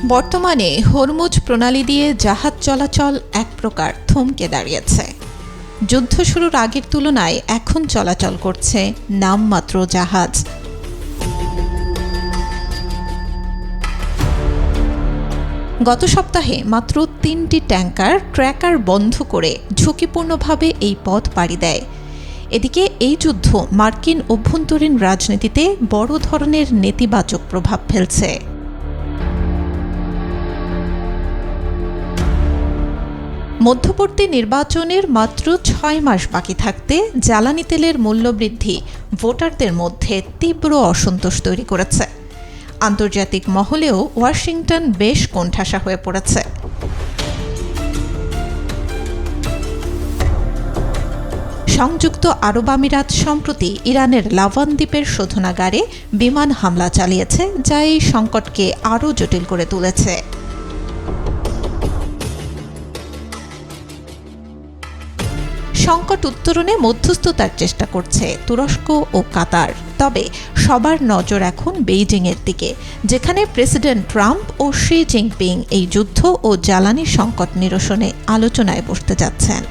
বর্তমানে হরমুজ প্রণালী দিয়ে জাহাজ চলাচল এক প্রকার থমকে দাঁড়িয়েছে। যুদ্ধ শুরুর আগের তুলনায় এখন চলাচল করছে নামমাত্র জাহাজ। গত সপ্তাহে মাত্র 3টি ট্যাঙ্কার ট্র্যাকার বন্ধ করে ঝুঁকিপূর্ণভাবে এই পথ পাড়ি দেয়। এদিকে এই যুদ্ধ মার্কিন অভ্যন্তরীণ রাজনীতিতে বড় ধরনের নেতিবাচক প্রভাব ফেলছে। মধ্যবর্তী নির্বাচনের মাত্র 6 মাস বাকি থাকতে জ্বালানি তেলের মূল্যবৃদ্ধি ভোটারদের মধ্যে তীব্র অসন্তোষ তৈরি করেছে। আন্তর্জাতিক মহলেও ওয়াশিংটন বেশ কোণঠাসা হয়ে পড়েছে। সংযুক্ত আরব আমিরাত সম্প্রতি ইরানের লাভান দ্বীপের শোধনাগারে বিমান হামলা চালিয়েছে, যা এই সংকটকে আরও জটিল করে তুলেছে। সংকট উত্তরণে মধ্যস্থতার চেষ্টা করছে তুরস্ক ও কাতার। তবে সবার নজর এখন বেইজিংয়ের দিকে, যেখানে প্রেসিডেন্ট ট্রাম্প ও শি জিনপিং এই যুদ্ধ ও জ্বালানি সংকট নিরসনে আলোচনায় বসতে যাচ্ছেন।